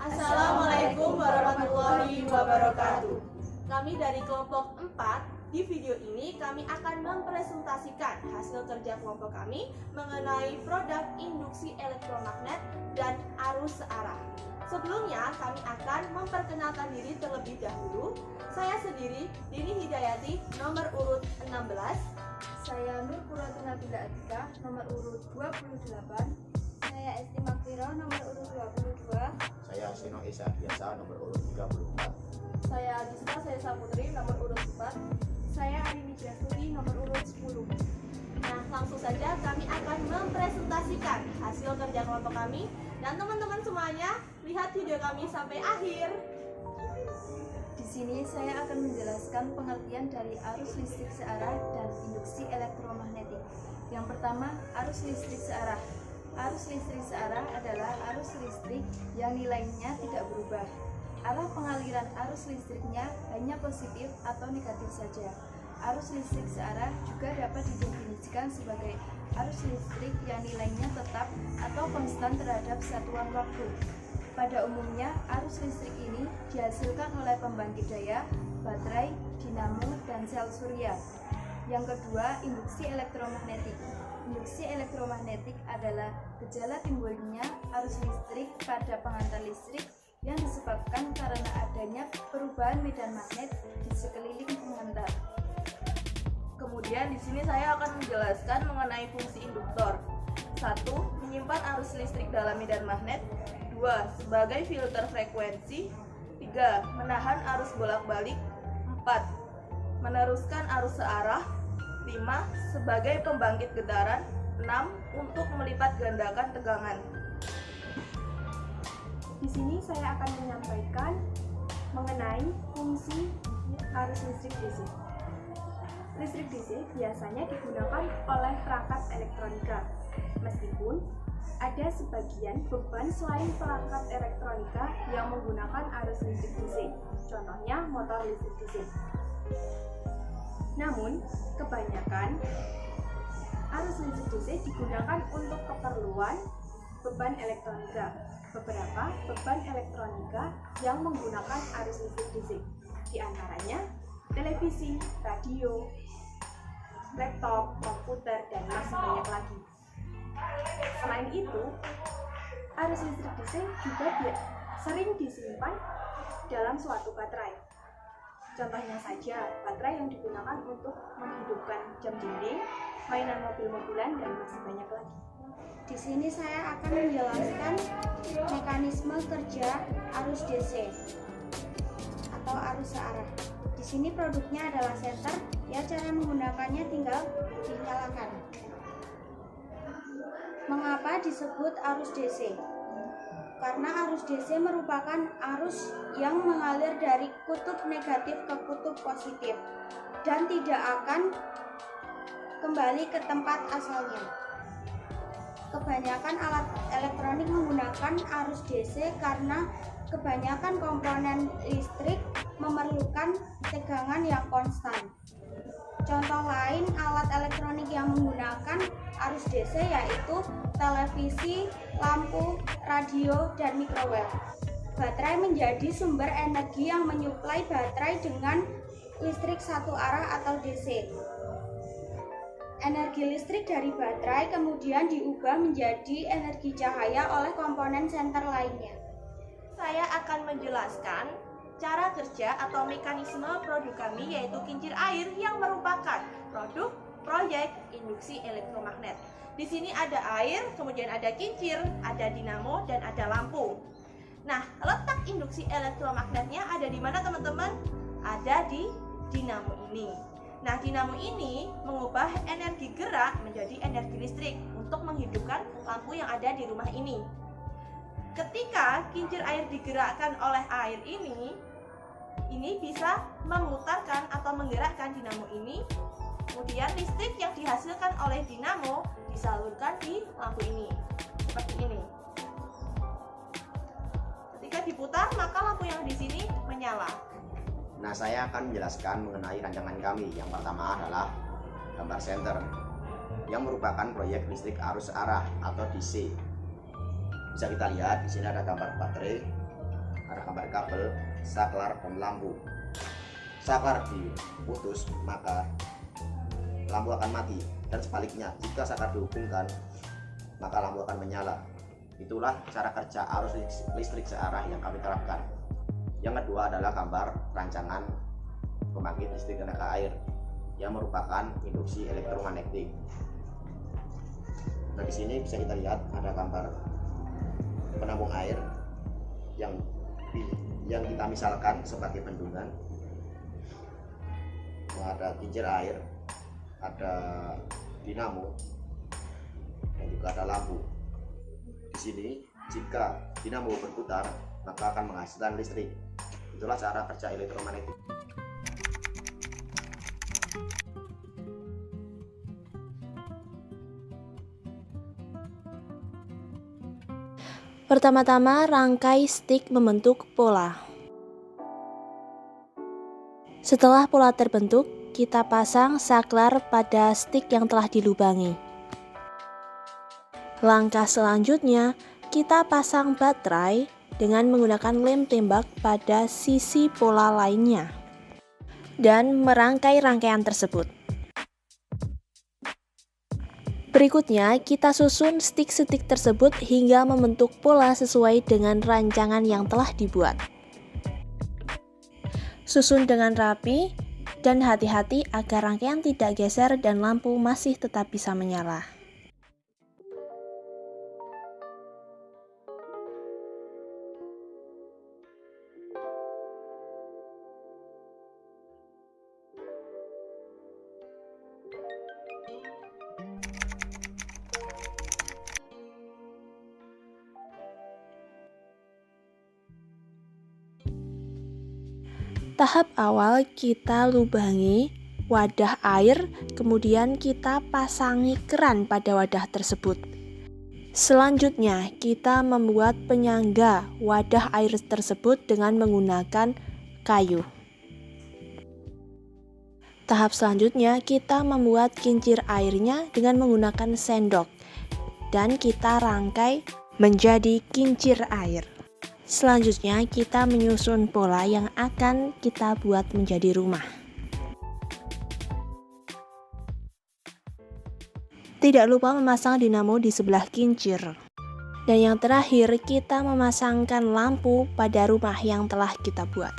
Assalamualaikum warahmatullahi wabarakatuh. Kami dari kelompok 4, di video ini kami akan mempresentasikan hasil kerja kelompok kami mengenai produk induksi elektromagnet dan arus searah. Sebelumnya kami akan memperkenalkan diri terlebih dahulu. Saya sendiri, Dini Hidayati, nomor urut 16. Saya Nur Puratuna Bila Atika, nomor urut 28. Saya Esti Makfiro, nomor urut 22. Saya Sino Esa Biasa, nomor urut 34. Saya Adista Saya Putri, nomor urut 4. Saya Arini Jasuri, nomor urut 10. Nah, langsung saja kami akan mempresentasikan hasil kerja kelompok kami. Dan teman-teman semuanya, lihat video kami sampai akhir. Di sini saya akan menjelaskan pengertian dari arus listrik searah dan induksi elektromagnetik. Yang pertama, arus listrik searah. Arus listrik searah adalah arus listrik yang nilainya tidak berubah. Arah pengaliran arus listriknya hanya positif atau negatif saja. Arus listrik searah juga dapat didefinisikan sebagai arus listrik yang nilainya tetap atau konstan terhadap satuan waktu. Pada umumnya, arus listrik ini dihasilkan oleh pembangkit daya, baterai, dinamo, dan sel surya. Yang kedua, induksi elektromagnetik. Induksi elektromagnetik adalah gejala timbulnya arus listrik pada pengantar listrik yang disebabkan karena adanya perubahan medan magnet di sekeliling pengantar. Kemudian di sini saya akan menjelaskan mengenai fungsi induktor. 1. Menyimpan arus listrik dalam medan magnet. 2. Sebagai filter frekuensi. 3. Menahan arus bolak-balik. 4. Meneruskan arus searah. 5. Sebagai pembangkit getaran. 6. Untuk melipat gandakan tegangan. Di sini saya akan menyampaikan mengenai fungsi arus listrik DC. Listrik DC biasanya digunakan oleh perangkat elektronika, meskipun ada sebagian beban selain perangkat elektronika yang menggunakan arus listrik DC, contohnya motor listrik DC. Namun, kebanyakan arus listrik DC digunakan untuk keperluan beban elektronika. Beberapa beban elektronika yang menggunakan arus listrik DC, di antaranya televisi, radio, laptop, komputer, dan masih banyak lagi. Selain itu, arus listrik DC juga sering disimpan dalam suatu baterai. Contohnya saja, baterai yang digunakan untuk menghidupkan jam dinding, mainan mobil-mobilan, dan masih banyak lagi. Di sini saya akan menjelaskan mekanisme kerja arus DC atau arus searah. Di sini produknya adalah senter, ya cara menggunakannya tinggal dinyalakan. Mengapa disebut arus DC? Karena arus DC merupakan arus yang mengalir dari kutub negatif ke kutub positif dan tidak akan kembali ke tempat asalnya. Kebanyakan alat elektronik menggunakan arus DC karena kebanyakan komponen listrik memerlukan tegangan yang konstan. Contoh lain alat elektronik yang menggunakan arus DC yaitu televisi, lampu, radio, dan microwave. Baterai menjadi sumber energi yang menyuplai baterai dengan listrik satu arah atau DC. Energi listrik dari baterai kemudian diubah menjadi energi cahaya oleh komponen senter lainnya. Saya akan menjelaskan cara kerja atau mekanisme produk kami yaitu kincir air yang merupakan produk proyek induksi elektromagnet. Di sini ada air, kemudian ada kincir, ada dinamo, dan ada lampu. Nah, letak induksi elektromagnetnya ada di mana teman-teman? Ada di dinamo ini. Nah, dinamo ini mengubah energi gerak menjadi energi listrik untuk menghidupkan lampu yang ada di rumah ini. Ketika kincir air digerakkan oleh air ini bisa memutarkan atau menggerakkan dinamo ini. Kemudian listrik yang dihasilkan oleh dinamo disalurkan di lampu ini, seperti ini. Ketika diputar, maka lampu yang di sini menyala. Nah, saya akan menjelaskan mengenai rancangan kami. Yang pertama adalah gambar senter, yang merupakan proyek listrik arus searah atau DC. Bisa kita lihat di sini ada gambar baterai, ada gambar kabel, saklar, dan lampu. Saklar diputus, maka lampu akan mati, dan sebaliknya jika saklar dihubungkan, maka lampu akan menyala. Itulah cara kerja arus listrik searah yang kami terapkan. Yang kedua adalah gambar rancangan pembangkit listrik tenaga air yang merupakan induksi elektromagnetik. Nah, di sini bisa kita lihat ada gambar penampung air yang kita misalkan sebagai bendungan. Ada kincir air, ada dinamo, dan juga ada lampu. Di sini jika dinamo berputar, maka akan menghasilkan listrik. Itulah cara kerja elektromagnetik. Pertama-tama, rangkai stik membentuk pola. Setelah pola terbentuk, kita pasang saklar pada stik yang telah dilubangi. Langkah selanjutnya, kita pasang baterai dengan menggunakan lem tembak pada sisi pola lainnya dan merangkai rangkaian tersebut. Berikutnya, kita susun stik-stik tersebut hingga membentuk pola sesuai dengan rancangan yang telah dibuat. Susun dengan rapi dan hati-hati agar rangkaian tidak geser dan lampu masih tetap bisa menyala. Tahap awal kita lubangi wadah air, kemudian kita pasangi keran pada wadah tersebut. Selanjutnya, kita membuat penyangga wadah air tersebut dengan menggunakan kayu. Tahap selanjutnya, kita membuat kincir airnya dengan menggunakan sendok dan kita rangkai menjadi kincir air. Selanjutnya, kita menyusun pola yang akan kita buat menjadi rumah. Tidak lupa memasang dinamo di sebelah kincir. Dan yang terakhir, kita memasangkan lampu pada rumah yang telah kita buat.